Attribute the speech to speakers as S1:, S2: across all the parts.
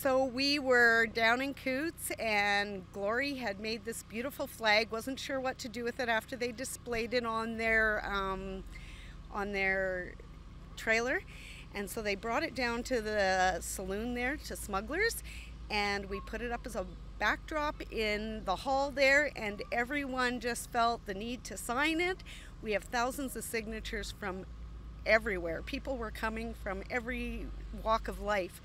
S1: So we were down in Coutts, and Glory had made this beautiful flag. Wasn't sure what to do with it after they displayed it on their trailer, and so they brought it down to the saloon there, to Smugglers, and we put it up as a backdrop in the hall there, and everyone just felt the need to sign it. We have thousands of signatures from everywhere. People were coming from every walk of life.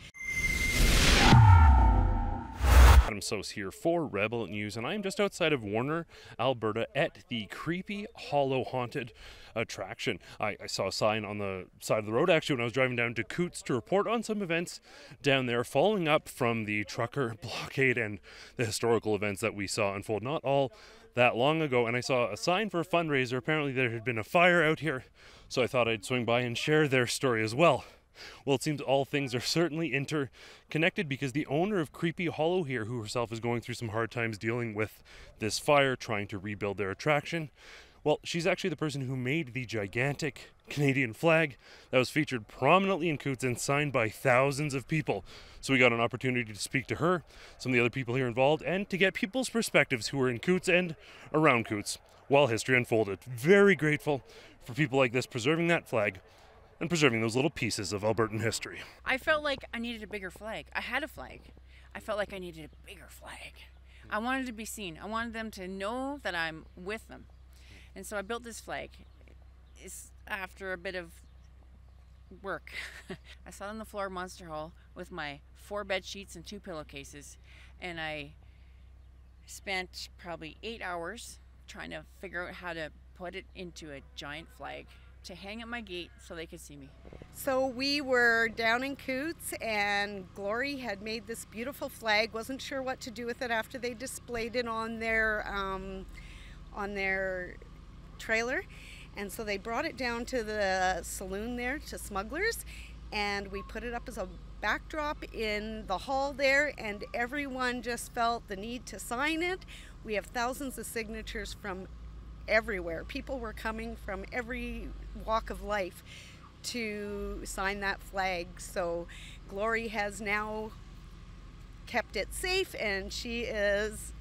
S2: Adam Sos here for Rebel News, and I am just outside of Warner, Alberta at the Creepy Hollow Haunted attraction. I saw a sign on the side of the road actually when I was driving down to Coutts to report on some events down there following up from the trucker blockade and the historical events that we saw unfold not all that long ago. And I saw a sign for a fundraiser. Apparently there had been a fire out here, so I thought I'd swing by and share their story as well. Well, it seems all things are certainly interconnected, because the owner of Creepy Hollow here, who herself is going through some hard times dealing with this fire, trying to rebuild their attraction, well, she's actually the person who made the gigantic Canadian flag that was featured prominently in Coutts and signed by thousands of people. So we got an opportunity to speak to her, some of the other people here involved, and to get people's perspectives who were in Coutts and around Coutts while history unfolded. Very grateful for people like this preserving that flag and preserving those little pieces of Albertan history.
S3: I felt like I needed a bigger flag. I had a flag. I felt like I needed a bigger flag. I wanted to be seen. I wanted them to know that I'm with them. And so I built this flag. It's after a bit of work. I sat on the floor of Monster Hall with my 4 bed sheets and 2 pillowcases, and I spent probably 8 hours trying to figure out how to put it into a giant flag to hang at my gate so they could see me.
S1: So we were down in Coutts, and Glory had made this beautiful flag. Wasn't sure what to do with it after they displayed it on their trailer, and so they brought it down to the saloon there, to Smugglers, and we put it up as a backdrop in the hall there, and everyone just felt the need to sign it. We have thousands of signatures from everywhere. People were coming from every walk of life to sign that flag. So Glory has now kept it safe, and she is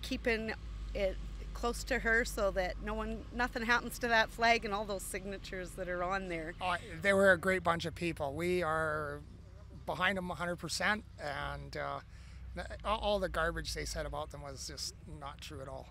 S1: keeping it close to her so that nothing happens to that flag and all those signatures that are on there.
S4: Oh, they were a great bunch of people. We are behind them 100%, and all the garbage they said about them was just not true at all.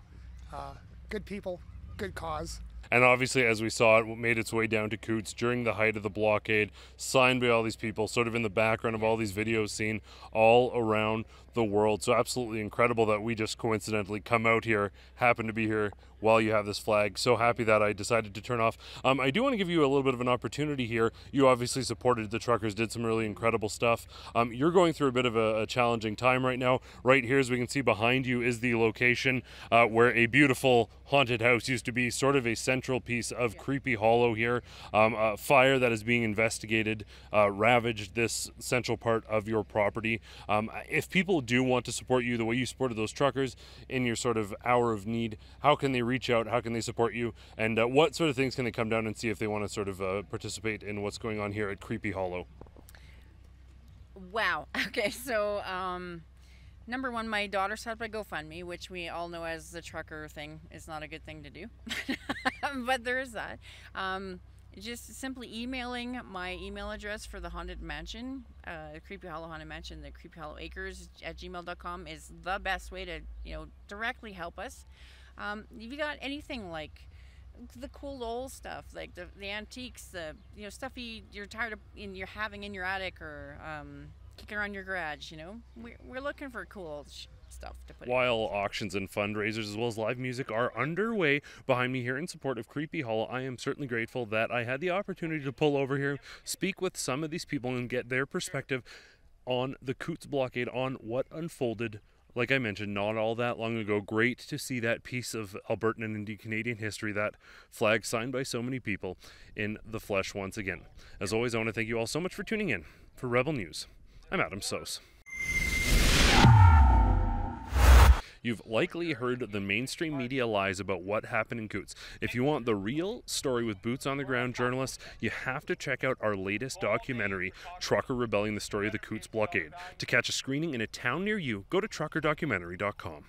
S4: Good people, good cause.
S2: And obviously, as we saw, it made its way down to Coutts during the height of the blockade, signed by all these people, sort of in the background of all these videos seen all around the world. So absolutely incredible that we just coincidentally come out here, happen to be here while you have this flag. So happy that I decided to turn off. I do want to give you a little bit of an opportunity here. You obviously supported the truckers, did some really incredible stuff. You're going through a bit of a challenging time right now. Right here, as we can see behind you, is the location where a beautiful haunted house used to be, sort of a central piece of Creepy Hollow here. A fire that is being investigated ravaged this central part of your property. If people do want to support you the way you supported those truckers in your sort of hour of need, how can they reach out? How can they support you? And what sort of things can they come down and see if they want to sort of participate in what's going on here at Creepy Hollow?
S3: Wow. Okay, so number one, my daughter set up a GoFundMe, which we all know as the trucker thing is not a good thing to do. But there is that. Just simply emailing my email address for the Haunted Mansion, Creepy Hollow Haunted Mansion, the Creepy Hollow Acres at gmail.com is the best way to, directly help us. If you got anything like the cool old stuff, like the antiques, the stuff you're tired of you're having in your attic or kicking around your garage, we're looking for cool old stuff to put
S2: While auctions and fundraisers as well as live music are underway behind me here in support of Creepy Hollow, I am certainly grateful that I had the opportunity to pull over here, speak with some of these people and get their perspective on the Coutts blockade, on what unfolded. Like I mentioned, not all that long ago. Great to see that piece of Albertan and indeed Canadian history, that flag signed by so many people, in the flesh once again. As always, I want to thank you all so much for tuning in. For Rebel News, I'm Adam Sos. You've likely heard the mainstream media lies about what happened in Coutts. If you want the real story with boots on the ground journalists, you have to check out our latest documentary, Trucker Rebelling: The Story of the Coutts Blockade. To catch a screening in a town near you, go to truckerdocumentary.com.